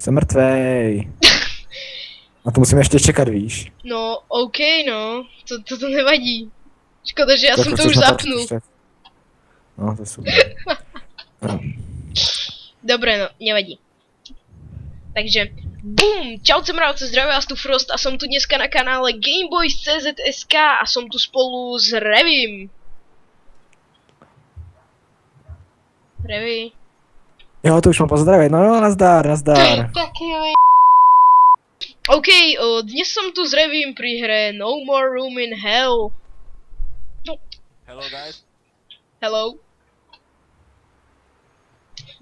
Jsem mrtvej. A to musíme ještě čekat, víš? No, OK, no. To nevadí. Škoda, že já Tak jsem to chceš už na zapnul. rozpočet? No, to je super. No. Dobre, no, nevadí. Takže, BUM! Čauce mravce, zdraví vás tu Frost a som tu dneska na kanále Gameboys.cz.sk a som tu spolu s Revim. Revi. Jo, to už mám pozdravit, no nazdar, nazdar. Taky jo. OK, dnes som tu s Revim pri hre No More Room in Hell. Hello guys. Hello.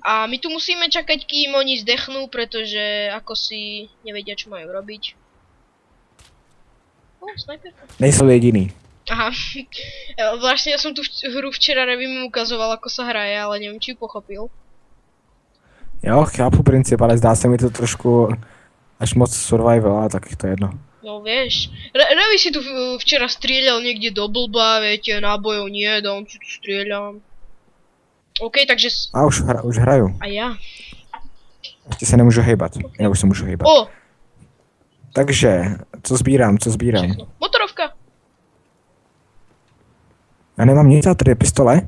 A my tu musíme čakať, kým oni zdechnú, pretože ako si nevedia, čo majú robiť. O, snajperka. Nejsou jediný. Aha. Vlastne ja som tu hru včera Revim ukazoval, ako sa hraje, ale neviem, či ju pochopil. Jo, chápu princip, ale zdá se mi to trošku až moc survival, ale tak to je jedno. No vieš, Revi si tu včera strieľal niekde do blba, viete, nábojov nie, da on si tu strieľam. OK, takže... A už hraju. A ja. Ještě se nemůžu hejbat. Já už se můžu hejbat. O! Takže, co sbírám? Všechno. Motorovka! Já nemám nic, a tady je pistole.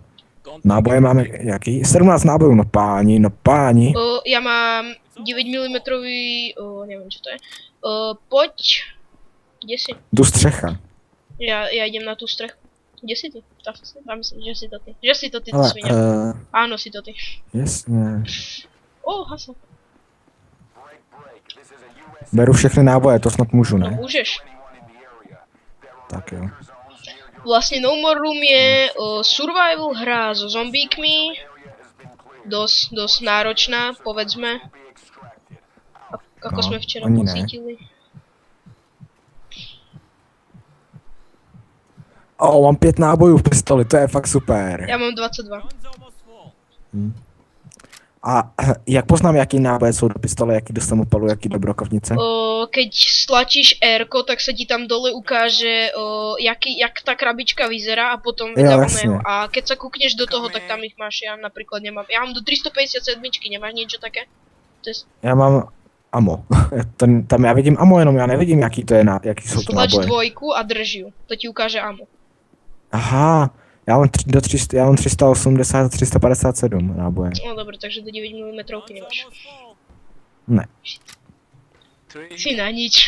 Náboje máme jaký? 17 nábojů, no páni, no páni. Ja mám 9 mm, neviem čo to je. Poď. Kde si? Jdu střecha. Ja idem na tú strechu. Kde si ty? Tam si, že si to ty. Že si to ty, Ale, svinia. Áno, si to ty. jasně. Hasa. Beru všechny náboje, to snad můžu, No ne? môžeš. Tak jo. Vlastne No More Room je survival hra so zombíkmi. Dosť náročná, povedzme. Ako No, sme včera ani ne. pocítili. Mám 5 nábojů v pistoli, to je fakt super. Ja mám 22. A jak poznám, jaký náboje jsou do pistole, jaký do samopalu, jaký do brokovnice? Keď stlačíš R-ko, tak sa ti tam dole ukáže, jak tá krabička vyzerá a potom Jo, vydá jasne. A keď sa kúkneš do toho, tak tam ich máš, ja napríklad nemám. Ja mám do 357, nemáš niečo také? To je Já mám amo. Tam já vidím amo, jenom já nevidím, jaký to je, jaký jsou to stlač náboje. dvojku a drž ju, to ti ukáže amo. Aha, já mám 380 a 357 náboje. No dobre, takže do 9 mm nemáš. Ne, Si na nič.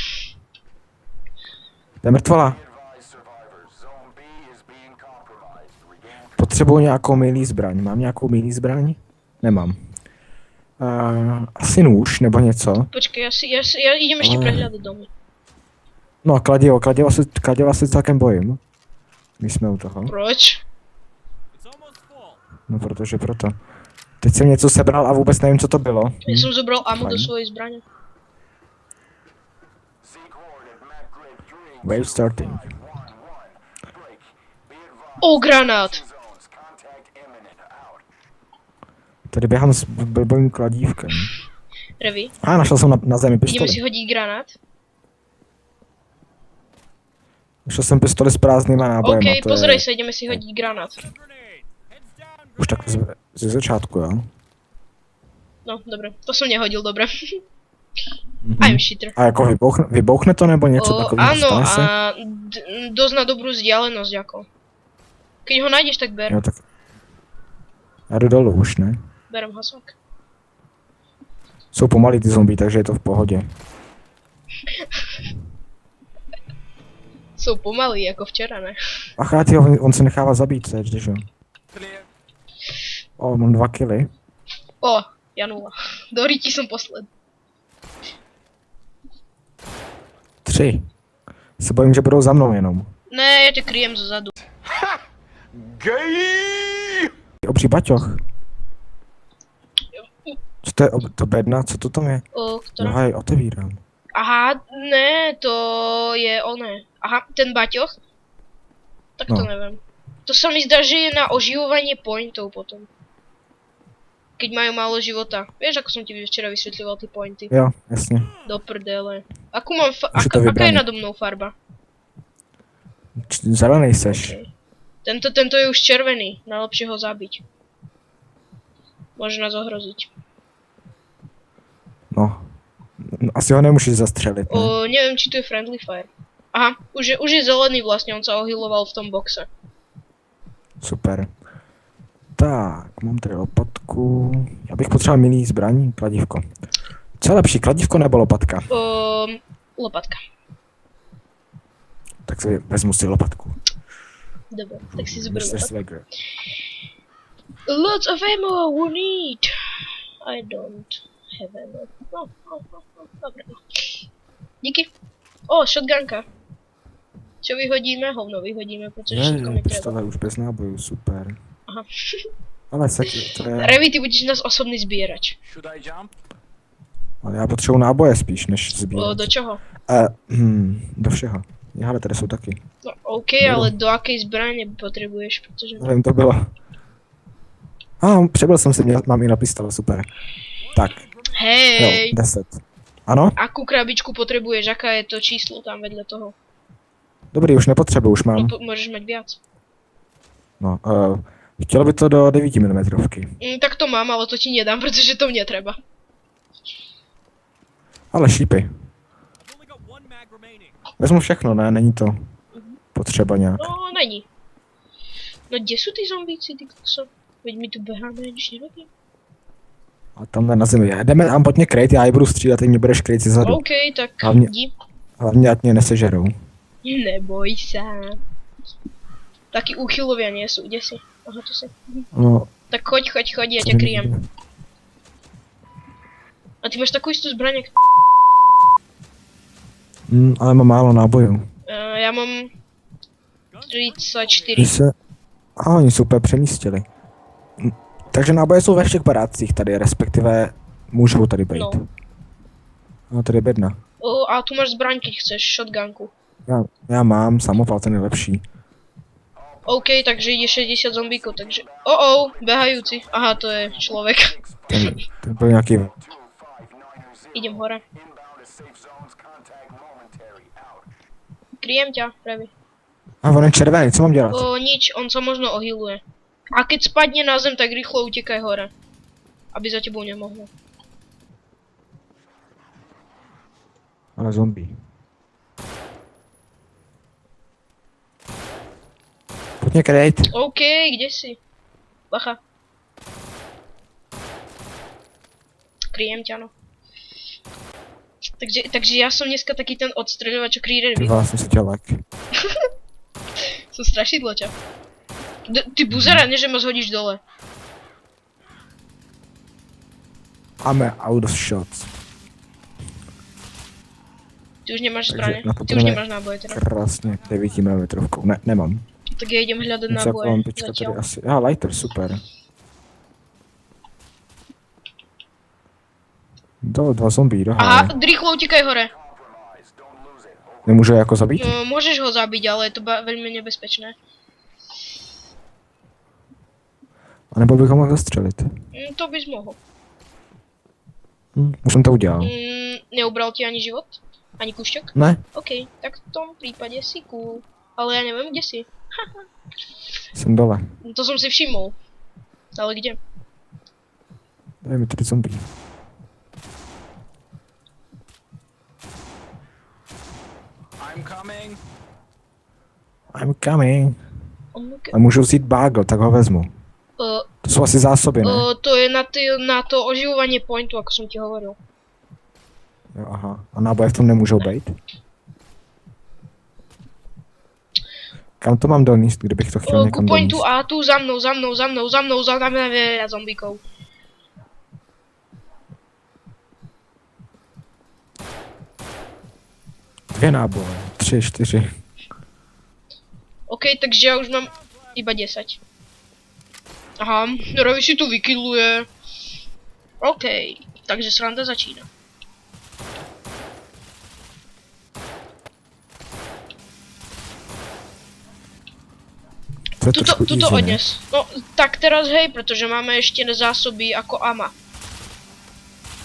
to je mrtvola. Potřebuji nějakou milý zbraň. Mám nějakou milý zbraň? Nemám. Asi nůž, nebo něco. Počkej, ja idem ešte prehľadať domy. No, kladiva se celkem bojím. Když jsme u toho. Proč? No, protože proto. Teď jsem něco sebral a vůbec nevím, co to bylo. Ja som zobral amo do Fajn. svojej zbrane. Wave starting. Granát! Tady běhám s blbým kladívkem. Revi, Našel jsem na zemi ideme pistoli. si hodiť granát? Našel jsem pistoli s prázdnýma nábojema. OK, pozrej sa, ideme si hodiť granát. Už tak ze začátku, jo? No, dobre, to som nehodil, dobre. Mhm. I'm cheater. A jako vybouchne to nebo něco takového? Áno, Stane se? a dosť na dobrú vzdialenosť, ako. Keď ho nájdeš, tak ber. Jo, tak... Já jdu dolů už, ne? Berem hasák. Jsou pomalý ty zombie, takže je to v pohodě. Sú pomalí, ako včera, ne? Ach, on se nechává zabít, co je, že jo? Mám 2 kily. Ja nula. Do ryti som posled. 3. Se bojím, že budou za mnou jenom. Ne, ja ťa kryjem zozadu. Obří baťoch. Co to je, to bedna, co to tam je? Ktorá? Aha, jej otevírám. Aha, ne, to je oné. Aha, ten baťoch? Tak to No. neviem. To sa mi zdá, že je na oživovanie pointov potom. Keď majú málo života. Vieš, ako som ti včera vysvetľoval tie pointy? Jo, jasně. Do prdele. Akú mám Už je to aká je vybrané. nado mnou farba? Zelený seš. Okay. Tento je už červený. Najlepšie ho zabiť. Môže nás ohroziť. No, No, asi ho nemůžeš zastřelit, ne? Neviem, či to je friendly fire. Aha, už je zelený vlastne, on sa ohyloval v tom boxe. Super. Tak, mám tady lopatku. Já bych potřeboval milý zbraní, kladívko. Co je lepší, kladívko nebo lopatka? Lopatka. Tak si vezmu si lopatku. Dobre, tak si zoberiem Mr. lopatku. Swagger. Lots of ammo we need. I don't have ammo. Dobre. Díky. Shotgunka. Čo vyhodíme? Hovno vyhodíme, protože všetko mi treba. Pistole už bez nábojů, super. Aha. Ale to je... Revi, ty budeš nás osobný zbierač. Should I jump? Ale já potřebuji náboje spíš, než sbírat. Do čoho? Do všeho. Ale tady jsou taky. No OK, ale do akej zbraně potrebuješ, protože... Nevím, to bylo. Přebyl jsem si, mám i na pistole, super. Tak, Hej! jo, 10. Ano? Akú krabičku potrebuješ? Aká je to číslo tam vedle toho? Dobrý, už nepotřebuji, už mám. No, môžeš mať viac. No, chtělo by to do 9 mm. Tak to mám, ale to ti nedám, protože to mne treba. Ale šípy. Vezmu všechno, ne? Není to potřeba nějak. No, není. No, kde sú tí zombíci, ty kokso? Veď my tu beháme, nič nerobím. A tam na zemi. Jdeme tam pojď mě krejt, já ji budu střídat, ty mě budeš krejt si zadu. OK, tak jdi. Hlavně ať mě nesežerou. Neboj sa. Takí úchylovia nie sú, kde si? Aha, tu si. No. Tak choď, ja ťa kryjem. A ty máš takú istú zbraň, jak... Ale mám málo nábojů. Já mám 34. Oni se úplně přemístili. Takže náboje jsou ve všech barácích tady, respektive můžou tady být. No. No tady je bedna. A tu máš zbraň, keď chceš, shotgunku. Já mám samopal, ten je lepší. OK, takže ide 60 zombíkov, takže... behajúci. Aha, to je človek. Ten byl nějaký... Idem hore. Kryjem ťa, Revi. On je červený, co mám dělat? Nič, on sa možno ohyluje. A keď spadne na zem, tak rýchlo utekaj hore. Aby za tebou nemohlo. Ale zombie. Pojď mě krejt. OK, kde si? Bacha. Kryjem ťa, no. Takže ja som dneska taký ten odstreľovač, čo kryje Revi. Ty jsem si tě lek. Som strašidlo ťa. Ty buzera, ne že ma zhodíš dole. I'm out of shots. Ty už nemáš Takže zbraně. na to Ty už budeme nemáš náboje teda. Krásně 9 mm. Ne, nemám. Tak ja idem hľadať Musím náboje. vám počkat tady asi. Lighter, super. Dva zombie, doháje. Aha, rýchlo utekaj hore. Nemůžu jako zabít? Môžeš ho zabiť, ale je to veľmi nebezpečné. A nebo bych ho mohl zastřelit. To bys mohl. Už jsem to udělal. Neubral ti ani život? Ani kúšťok? Ne. OK, tak v tom prípade si cool. Ale ja neviem, kde si. Jsem dole. To som si všimol. Ale kde? Daj mi tady zombie. I'm coming. A můžu vzít bagel, tak ho vezmu. To jsou asi zásoby, ne? To je na to oživovanie pointu, ako som ti hovoril. Jo, aha. A náboje v tom nemůžou být? Kam to mám doníst, kdybych to chtěl někam doníst? Ku pointu doníst? A tu za mnou, zombíkov. Dvě náboje, 3, 4. OK, takže ja už mám iba 10. Aha, Revi si tu vykilluje. OK, takže sranda začína. Tuto odnes. No, tak teraz hej, protože máme ešte zásoby ako ama.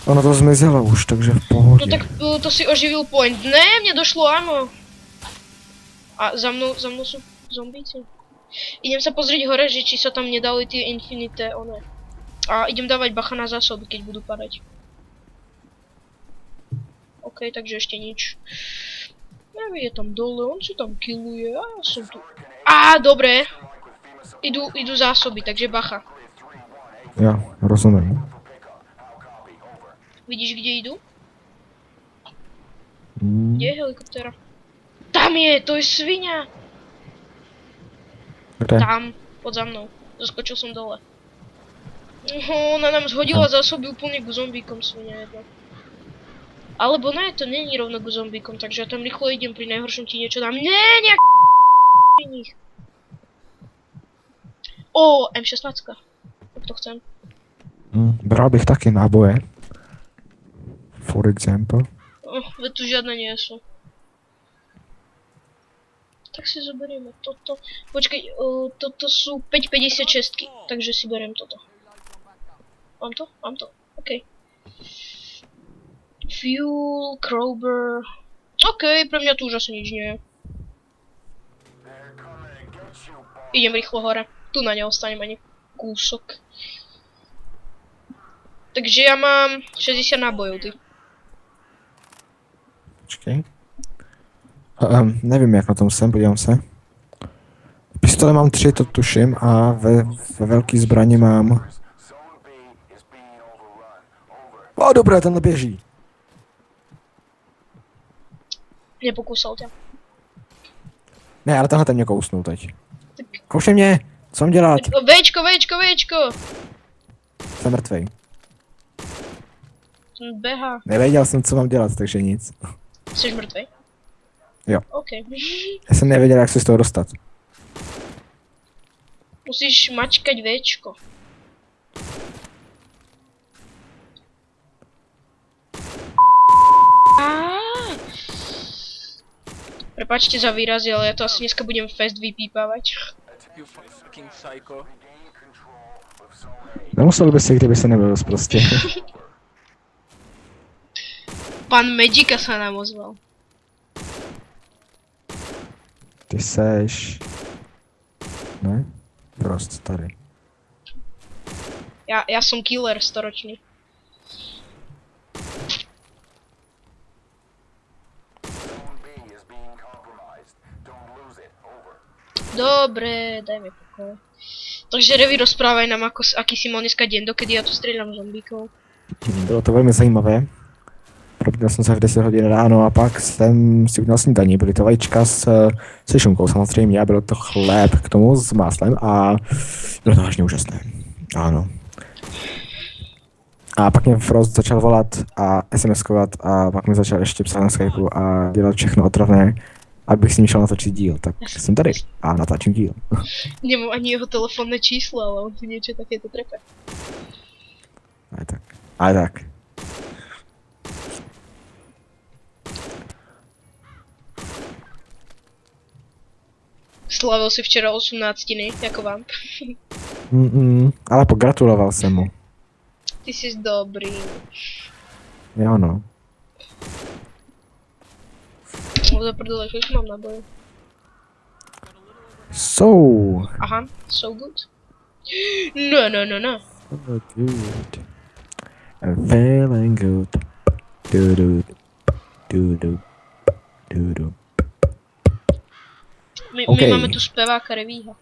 Ono to zmizelo už, takže v pohodě. No tak to si oživil point. Ne, mne došlo amo. A za mnou sú zombíci. Idem sa pozrieť hore, že či sa tam nedali tie infinité one. A idem dávať bacha na zásoby, keď budú padať. OK, takže ešte nič. Revi je tam dole, on si tam killuje a ja som tu. Á, dobre. Idú zásoby, takže bacha. Ja, rozumiem. Vidíš, kde idú? Mm, Kde je helikoptéra? Tam je, to je svinia. kde? Tam, pod za mnou. Zaskočil som dole. Ona nám zhodila zásoby úplne k zombíkom, svinia jedna. Alebo ne, to není rovno k zombíkom, takže ja tam rýchlo idem, pri najhoršom ti niečo dám. Nie, nejak nich. Ó, M16. Tak to chcem. Bral bych taky náboje. For example. Veď tu žiadne nie sú. Tak si zoberieme toto. Počkaj, toto sú 5,56, takže si beriem toto. Mám to? Mám to. OK. Fuel, Crowbar. OK, pre mňa tu už asi nič nie je. Idem rýchlo hore. Tu na neostanem ani kúsok. Takže ja mám 60 nábojov, ty. Počkej. Nevím, jak na tom jsem, podívám se. V pistole mám 3, to tuším, a ve velký zbraní mám... O, dobré, tenhle běží. Nepokúsal ťa. Ne, ale tenhle ten mě kousnul teď. Tak. Koušej mě, co mám dělat? Véčko! Jsem mrtvej. Ten behá. Nevěděl jsem, co mám dělat, takže nic. Jsi mrtvej? Jo. OK. Já jsem nevěděl, jak se z toho dostat. Musíš mačkať Véčko. Prepáčte za výrazy, ale ja to asi dneska budem fest vypípávať. You fucking psycho. Nemusel by si, kdyby se nebyl prostě. Pán Magika sa nám ozval. Ty seš... Ne? Prost tady. Ja som killer storočný. Dobre, daj mi pokoj. Takže Revi, rozprávaj nám, aký si mal dneska deň, dokedy ja tu strieľam zombíkov. Bylo to velmi zajímavé. Probudil jsem se v 10 hodin ráno a pak jsem si udělal snídaní. Byly to vajíčka se šunkou samozřejmě a bylo to chléb k tomu s máslem a bylo to vážně úžasné. Ano. A pak mě Frost začal volat a SMS-kovat a pak mi začal ještě psát na Skypeu a dělat všechno otravné, abych s ním šel natočit díl. Tak jsem tady a natáčím díl. Nemám ani jeho telefónne číslo, ale on tu niečo takéto trepe. Ale tak. Slavil si včera 18, jako vám. Ale pogratuloval jsem mu. Ty jsi dobrý. Jo no. No za prdele, kolik mám nábojů? Aha, so good. No. So good. I'm feeling good. Do. My Okay. máme tu speváka Revíha.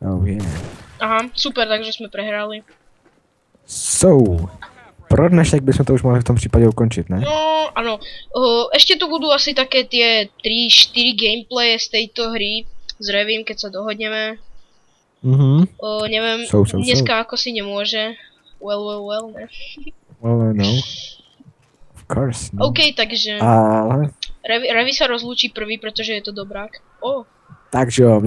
Oh yeah. Aha, super, takže jsme prehrali. Pro dnešek bychom to už mohli v tom případě ukončit, ne? No, ano. Ešte tu budú asi také tie 3-4 gameplaye z tejto hry s Revím, keď sa dohodneme. Neviem, dneska ako si nemôže. Well, ne. Well, no. Of course, no. OK, takže Ale... Revi sa rozlúči prvý, pretože je to dobrák. Takže jo,